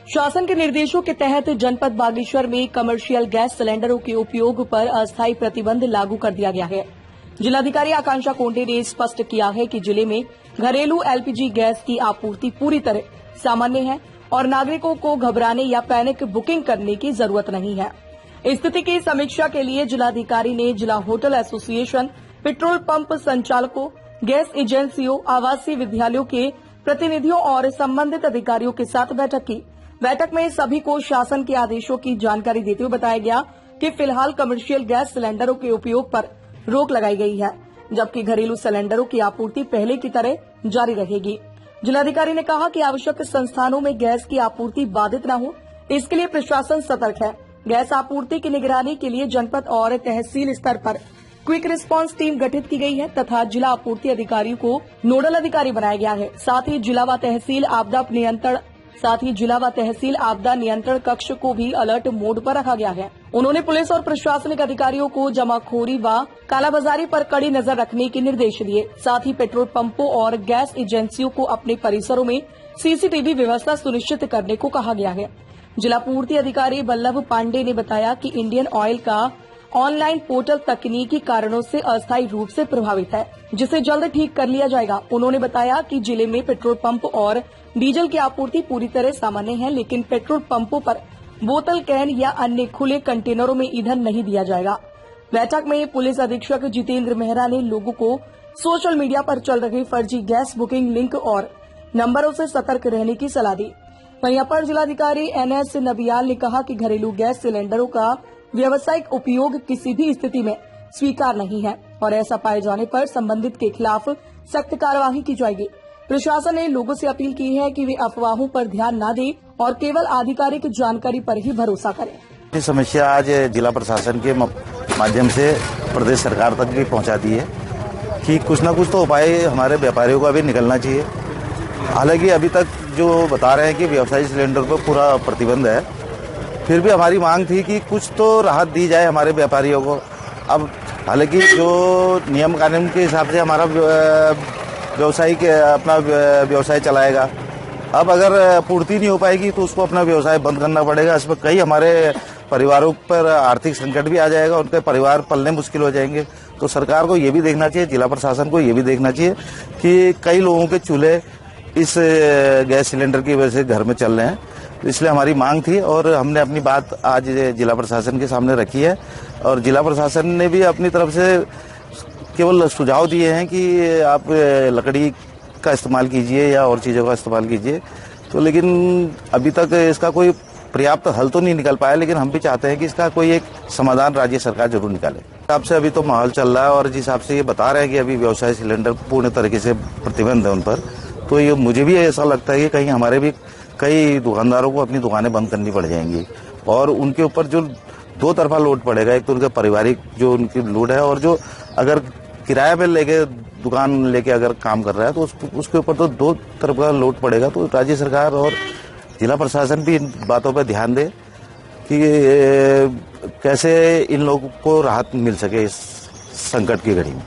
शासन के निर्देशों के तहत जनपद बागेश्वर में कमर्शियल गैस सिलेंडरों के उपयोग पर अस्थायी प्रतिबंध लागू कर दिया गया है। जिलाधिकारी आकांक्षा कोंडे ने स्पष्ट किया है कि जिले में घरेलू एलपीजी गैस की आपूर्ति पूरी तरह सामान्य है और नागरिकों को घबराने या पैनिक बुकिंग करने की जरूरत नहीं है। स्थिति की समीक्षा के लिए जिलाधिकारी ने जिला होटल एसोसिएशन, पेट्रोल पंप संचालकों, गैस एजेंसियों, आवासीय विद्यालयों के प्रतिनिधियों और संबंधित अधिकारियों के साथ बैठक की। बैठक में सभी को शासन के आदेशों की जानकारी देते हुए बताया गया कि फिलहाल कमर्शियल गैस सिलेंडरों के उपयोग पर रोक लगाई गई है, जबकि घरेलू सिलेंडरों की आपूर्ति पहले की तरह जारी रहेगी। जिलाधिकारी ने कहा कि आवश्यक संस्थानों में गैस की आपूर्ति बाधित न हो, इसके लिए प्रशासन सतर्क है। गैस आपूर्ति की निगरानी के लिए जनपद और तहसील स्तर पर क्विक रिस्पांस टीम गठित की गई है तथा जिला आपूर्ति अधिकारियों को नोडल अधिकारी बनाया गया है। साथ ही जिला व तहसील आपदा नियंत्रण कक्ष को भी अलर्ट मोड पर रखा गया है। उन्होंने पुलिस और प्रशासनिक अधिकारियों को जमाखोरी व कालाबाजारी पर कड़ी नजर रखने के निर्देश दिए। साथ ही पेट्रोल पंपों और गैस एजेंसियों को अपने परिसरों में सीसीटीवी व्यवस्था सुनिश्चित करने को कहा गया है। जिला पूर्ति अधिकारी बल्लभ पांडे ने बताया कि इंडियन ऑयल का ऑनलाइन पोर्टल तकनीकी कारणों से अस्थायी रूप से प्रभावित है, जिसे जल्द ठीक कर लिया जाएगा। उन्होंने बताया कि जिले में पेट्रोल पंप और डीजल की आपूर्ति पूरी तरह सामान्य है, लेकिन पेट्रोल पंपों पर बोतल, कैन या अन्य खुले कंटेनरों में ईंधन नहीं दिया जाएगा। बैठक में पुलिस अधीक्षक जितेंद्र मेहरा ने लोगों को सोशल मीडिया पर चल रहे फर्जी गैस बुकिंग लिंक और नंबरों से सतर्क रहने की सलाह दी। वहीं अपर जिलाधिकारी NS नबियाल ने कहा कि घरेलू गैस सिलेंडरों का व्यावसायिक उपयोग किसी भी स्थिति में स्वीकार नहीं है और ऐसा पाए जाने पर संबंधित के खिलाफ सख्त कार्यवाही की जाएगी। प्रशासन ने लोगों से अपील की है कि वे अफवाहों पर ध्यान न दें और केवल आधिकारिक जानकारी पर ही भरोसा करें। ये समस्या आज जिला प्रशासन के माध्यम से प्रदेश सरकार तक भी पहुंचा दी है कि कुछ न कुछ तो उपाय हमारे व्यापारियों का भी निकलना चाहिए। हालांकि अभी तक जो बता रहे हैं कि व्यवसायिक सिलेंडर पर पूरा प्रतिबंध है, फिर भी हमारी मांग थी कि कुछ तो राहत दी जाए हमारे व्यापारियों को। अब हालांकि जो नियम कानून के हिसाब से हमारा व्यवसाय चलाएगा, अब अगर पूर्ति नहीं हो पाएगी तो उसको अपना व्यवसाय बंद करना पड़ेगा। इसमें कई हमारे परिवारों पर आर्थिक संकट भी आ जाएगा, उनके परिवार पलने मुश्किल हो जाएंगे। तो सरकार को ये भी देखना चाहिए, जिला प्रशासन को ये भी देखना चाहिए कि कई लोगों के चूल्हे इस गैस सिलेंडर की वजह से घर में चल रहे हैं। इसलिए हमारी मांग थी और हमने अपनी बात आज जिला प्रशासन के सामने रखी है और जिला प्रशासन ने भी अपनी तरफ से केवल सुझाव दिए हैं कि आप लकड़ी का इस्तेमाल कीजिए या और चीज़ों का इस्तेमाल कीजिए। तो लेकिन अभी तक इसका कोई पर्याप्त हल तो नहीं निकल पाया, लेकिन हम भी चाहते हैं कि इसका कोई एक समाधान राज्य सरकार जरूर निकाले। हिसाब से अभी तो माहौल चल रहा है और जिस हिसाब से ये बता रहे हैं कि अभी व्यवसाय सिलेंडर पूर्ण तरीके से प्रतिबंध है उन पर, तो ये मुझे भी ऐसा लगता है कि कहीं हमारे भी कई दुकानदारों को अपनी दुकानें बंद करनी पड़ जाएंगी और उनके ऊपर जो दो तरफा लोड पड़ेगा। एक तो उनका पारिवारिक जो उनकी लोड है और जो अगर किराया पे लेके दुकान लेके अगर काम कर रहा है तो उसके ऊपर तो दो तरफ का लोड पड़ेगा। तो राज्य सरकार और जिला प्रशासन भी इन बातों पर ध्यान दे कि कैसे इन लोगों को राहत मिल सके इस संकट की घड़ी में।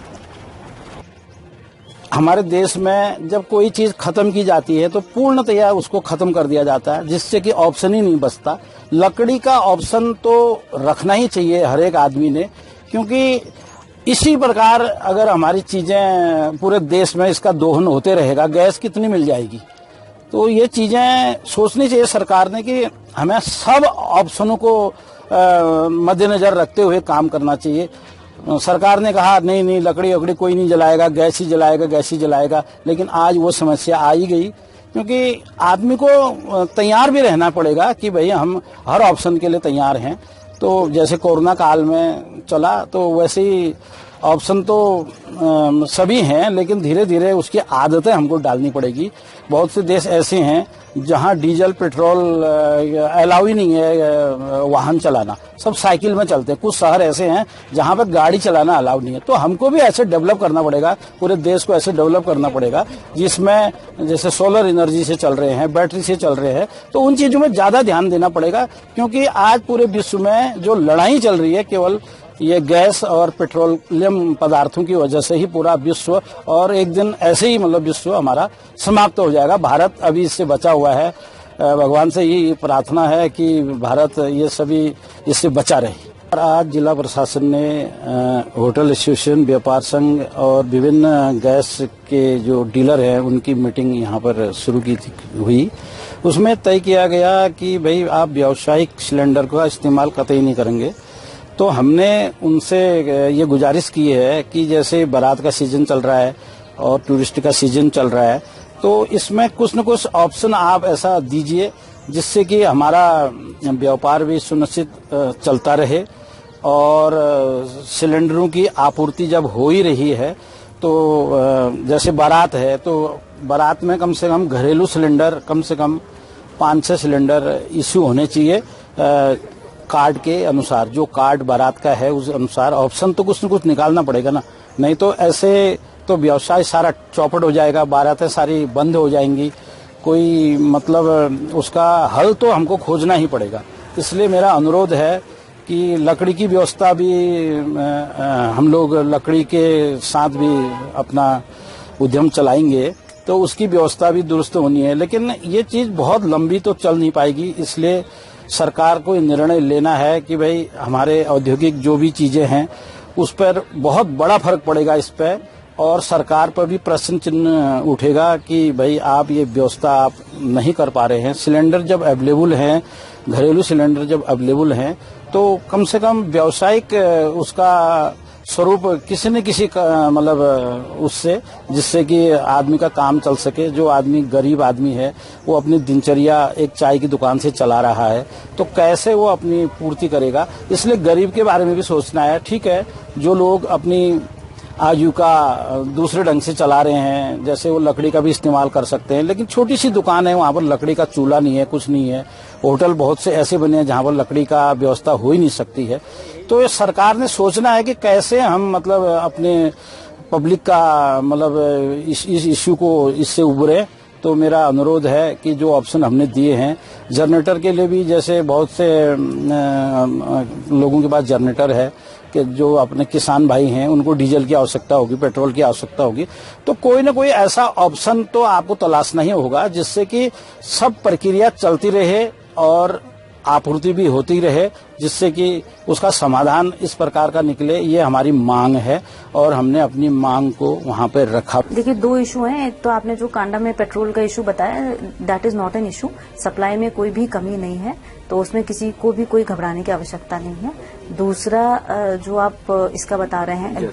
हमारे देश में जब कोई चीज खत्म की जाती है तो पूर्णतया उसको खत्म कर दिया जाता है, जिससे कि ऑप्शन ही नहीं बचता। लकड़ी का ऑप्शन तो रखना ही चाहिए हर एक आदमी ने, क्योंकि इसी प्रकार अगर हमारी चीजें पूरे देश में इसका दोहन होते रहेगा, गैस कितनी मिल जाएगी। तो ये चीजें सोचनी चाहिए सरकार ने कि हमें सब ऑप्शनों को मद्देनजर रखते हुए काम करना चाहिए। सरकार ने कहा नहीं लकड़ी वकड़ी कोई नहीं जलाएगा, गैस ही जलाएगा, लेकिन आज वो समस्या आ ही गई, क्योंकि आदमी को तैयार भी रहना पड़ेगा कि भाई हम हर ऑप्शन के लिए तैयार हैं। तो जैसे कोरोना काल में चला तो वैसे ही ऑप्शन तो सभी हैं, लेकिन धीरे धीरे उसकी आदतें हमको डालनी पड़ेगी। बहुत से देश ऐसे हैं जहां डीजल पेट्रोल अलाउ ही नहीं है वाहन चलाना, सब साइकिल में चलते हैं। कुछ शहर ऐसे हैं जहां पर गाड़ी चलाना अलाउ नहीं है। तो हमको भी ऐसे डेवलप करना पड़ेगा, पूरे देश को ऐसे डेवलप करना पड़ेगा जिसमें जैसे सोलर एनर्जी से चल रहे हैं, बैटरी से चल रहे हैं, तो उन चीजों में ज्यादा ध्यान देना पड़ेगा। क्योंकि आज पूरे विश्व में जो लड़ाई चल रही है केवल ये गैस और पेट्रोलियम पदार्थों की वजह से ही पूरा विश्व, और एक दिन ऐसे ही मतलब विश्व हमारा समाप्त हो जाएगा। भारत अभी इससे बचा हुआ है। भगवान से यही प्रार्थना है कि भारत ये सभी इससे बचा रहे। आज जिला प्रशासन ने होटल एसोसिएशन, व्यापार संघ और विभिन्न गैस के जो डीलर हैं उनकी मीटिंग यहाँ पर शुरू हुई। उसमें तय किया गया कि भाई आप व्यावसायिक सिलेंडर का इस्तेमाल कतई नहीं करेंगे। तो हमने उनसे ये गुजारिश की है कि जैसे बारात का सीजन चल रहा है और टूरिस्ट का सीजन चल रहा है, तो इसमें कुछ न कुछ ऑप्शन आप ऐसा दीजिए जिससे कि हमारा व्यापार भी सुनिश्चित चलता रहे। और सिलेंडरों की आपूर्ति जब हो ही रही है तो जैसे बारात है तो बारात में कम से कम घरेलू सिलेंडर कम से कम 5-6 सिलेंडर इश्यू होने चाहिए कार्ड के अनुसार। जो कार्ड बारात का है उस अनुसार ऑप्शन तो कुछ न कुछ निकालना पड़ेगा ना, नहीं तो ऐसे तो व्यवसाय सारा चौपट हो जाएगा, बारातें सारी बंद हो जाएंगी। कोई मतलब उसका हल तो हमको खोजना ही पड़ेगा। इसलिए मेरा अनुरोध है कि लकड़ी की व्यवस्था भी हम लोग लकड़ी के साथ भी अपना उद्यम चलाएंगे तो उसकी व्यवस्था भी दुरुस्त होनी है। लेकिन ये चीज बहुत लंबी तो चल नहीं पाएगी, इसलिए सरकार को निर्णय लेना है कि भाई हमारे औद्योगिक जो भी चीजें हैं उस पर बहुत बड़ा फर्क पड़ेगा इस पर, और सरकार पर भी प्रश्न चिन्ह उठेगा कि भाई आप ये व्यवस्था आप नहीं कर पा रहे हैं। सिलेंडर जब अवेलेबल हैं, घरेलू सिलेंडर जब अवेलेबल हैं, तो कम से कम व्यावसायिक उसका स्वरूप किसी न किसी मतलब उससे, जिससे कि आदमी का काम चल सके। जो आदमी गरीब आदमी है वो अपनी दिनचर्या एक चाय की दुकान से चला रहा है, तो कैसे वो अपनी पूर्ति करेगा। इसलिए गरीब के बारे में भी सोचना है। ठीक है, जो लोग अपनी आजीविका दूसरे ढंग से चला रहे हैं, जैसे वो लकड़ी का भी इस्तेमाल कर सकते हैं, लेकिन छोटी सी दुकान है, वहां पर लकड़ी का चूल्हा नहीं है, कुछ नहीं है। होटल बहुत से ऐसे बने हैं जहां पर लकड़ी का व्यवस्था हो ही नहीं सकती है। तो ये सरकार ने सोचना है कि कैसे हम मतलब अपने पब्लिक का मतलब इस इश्यू को इससे उबरे। तो मेरा अनुरोध है कि जो ऑप्शन हमने दिए हैं जनरेटर के लिए भी, जैसे बहुत से लोगों के पास जनरेटर है कि जो अपने किसान भाई हैं उनको डीजल की आवश्यकता होगी, पेट्रोल की आवश्यकता होगी, तो कोई ना कोई ऐसा ऑप्शन तो आपको तलाशना ही होगा जिससे कि सब प्रक्रिया चलती रहे और आपूर्ति भी होती रहे, जिससे कि उसका समाधान इस प्रकार का निकले। ये हमारी मांग है और हमने अपनी मांग को वहाँ पे रखा। देखिए, 2 इशू हैं। एक तो आपने जो कांडा में पेट्रोल का इशू बताया, that is not an issue. Supply में कोई भी कमी नहीं है, तो उसमें किसी को भी कोई घबराने की आवश्यकता नहीं है। दूसरा जो आप इसका बता रहे हैं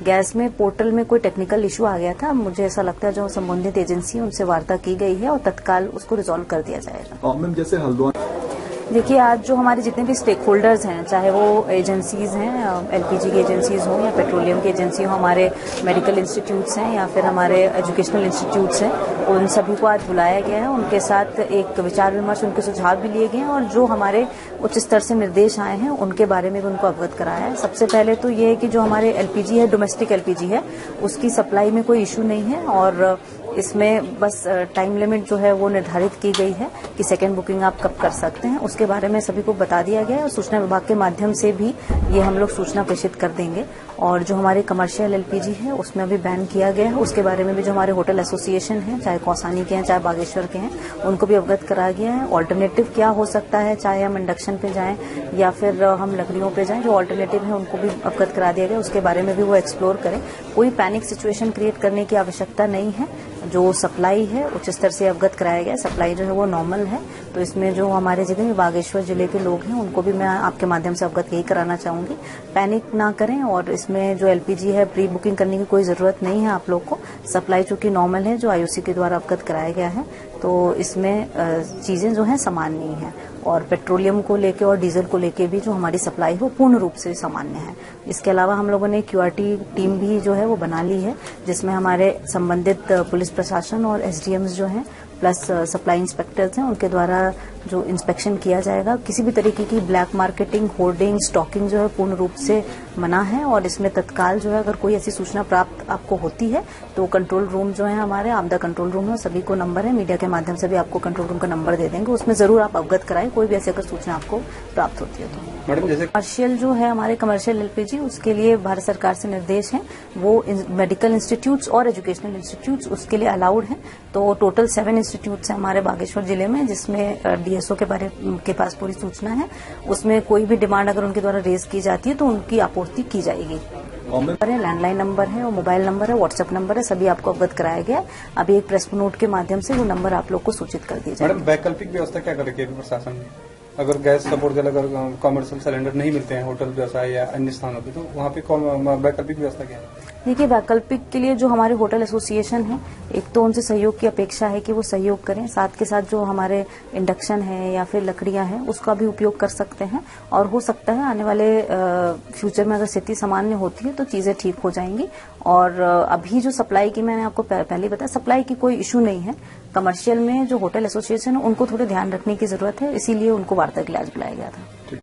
गैस में पोर्टल में कोई टेक्निकल इशू आ गया था। मुझे ऐसा लगता है जो संबंधित एजेंसी है उनसे वार्ता की गई है और तत्काल उसको रिजॉल्व कर दिया जाएगा। मैम, जैसे हल्द्वानी, देखिए, आज जो हमारे जितने भी स्टेक होल्डर्स हैं, चाहे वो एजेंसीज हैं, एलपीजी की एजेंसीज हों या पेट्रोलियम की एजेंसी हो, हमारे मेडिकल इंस्टीट्यूट्स हैं या फिर हमारे एजुकेशनल इंस्टीट्यूट्स हैं, उन सभी को आज बुलाया गया है। उनके साथ एक विचार विमर्श, उनके सुझाव भी लिए गए हैं और जो हमारे उच्च स्तर से निर्देश आए हैं उनके बारे में भी उनको अवगत कराया है। सबसे पहले तो ये है कि जो हमारे एलपीजी है, डोमेस्टिक एलपीजी है, उसकी सप्लाई में कोई इश्यू नहीं है और इसमें बस टाइम लिमिट जो है वो निर्धारित की गई है कि सेकेंड बुकिंग आप कब कर सकते हैं, उसके बारे में सभी को बता दिया गया है और सूचना विभाग के माध्यम से भी ये हम लोग सूचना प्रेषित कर देंगे। और जो हमारे कमर्शियल एलपीजी है उसमें अभी बैन किया गया है, उसके बारे में भी जो हमारे होटल एसोसिएशन है, चाहे कौसानी के हैं चाहे बागेश्वर के हैं, उनको भी अवगत कराया गया है। ऑल्टरनेटिव क्या हो सकता है, चाहे हम इंडक्शन पे जाएं या फिर हम लकड़ियों पे जाएं, जो ऑल्टरनेटिव है उनको भी अवगत करा दिया गया, उसके बारे में भी वो एक्सप्लोर करें। कोई पैनिक सिचुएशन क्रिएट करने की आवश्यकता नहीं है। जो सप्लाई है उच्च स्तर से अवगत कराया गया, सप्लाई जो है वो नॉर्मल है। तो इसमें जो हमारे जितने भी बागेश्वर जिले के लोग हैं उनको भी मैं आपके माध्यम से अवगत यही कराना चाहूंगी, पैनिक ना करें। और इसमें जो एलपीजी है प्री बुकिंग करने की कोई जरूरत नहीं है आप लोग को। सप्लाई चूंकि नॉर्मल है, जो आईओसी के द्वारा अवगत कराया गया है, तो इसमें चीजें जो हैं सामान्य ही हैं। और पेट्रोलियम को लेके और डीजल को लेके भी जो हमारी सप्लाई है वो पूर्ण रूप से सामान्य है। इसके अलावा हम लोगों ने क्यूआरटी टीम भी जो है वो बना ली है, जिसमें हमारे संबंधित पुलिस प्रशासन और एसडीएम्स जो हैं प्लस सप्लाई इंस्पेक्टर्स हैं, उनके द्वारा जो इंस्पेक्शन किया जाएगा। किसी भी तरीके की ब्लैक मार्केटिंग, होर्डिंग, स्टॉकिंग जो है पूर्ण रूप से मना है। और इसमें तत्काल जो है अगर कोई ऐसी सूचना प्राप्त आपको होती है तो कंट्रोल रूम जो है हमारे आपदा कंट्रोल रूम है, सभी को नंबर है, मीडिया के माध्यम से भी आपको कंट्रोल रूम का नंबर दे देंगे, उसमें जरूर आप अवगत कराएं कोई भी ऐसी अगर सूचना आपको प्राप्त होती है तो। मैडम जैसे कमर्शियल जो है हमारे कमर्शियल एलपीजी उसके लिए भारत सरकार से निर्देश हैं, वो मेडिकल इंस्टीट्यूट्स और एजुकेशनल इंस्टीट्यूट्स उसके लिए अलाउड हैं। तो टोटल 7 इंस्टीट्यूट्स हैं हमारे बागेश्वर जिले में, जिसमें डीएसओ के पास पूरी सूचना है। उसमें कोई भी डिमांड अगर उनके द्वारा रेज की जाती है तो उनकी आपूर्ति की जाएगी। लैंडलाइन नंबर है और मोबाइल नंबर है, व्हाट्सएप नंबर है, सभी आपको अवगत कराया गया। अभी एक प्रेस नोट के माध्यम से वो नंबर आप लोग को सूचित कर दिया जाएगा। मैडम वैकल्पिक व्यवस्था क्या करेगी प्रशासन ने? अगर गैस सपोर्ट अगर कॉमर्शियल सिलेंडर नहीं मिलते हैं होटल व्यवसाय या अन्य स्थानों पे, तो वहाँ पे वैकल्पिक व्यवस्था क्या है? देखिए, वैकल्पिक के लिए जो हमारे होटल एसोसिएशन है, एक तो उनसे सहयोग की अपेक्षा है कि वो सहयोग करें। साथ के साथ जो हमारे इंडक्शन है या फिर लकड़ियां हैं उसका भी उपयोग कर सकते हैं। और हो सकता है आने वाले फ्यूचर में अगर स्थिति सामान्य होती है तो चीजें ठीक हो जाएंगी। और अभी जो सप्लाई की मैंने आपको पहले बताया, सप्लाई की कोई इश्यू नहीं है। कमर्शियल में जो होटल एसोसिएशन है उनको थोड़े ध्यान रखने की जरूरत है, इसीलिए उनको वार्ता के लिए आज बुलाया गया था।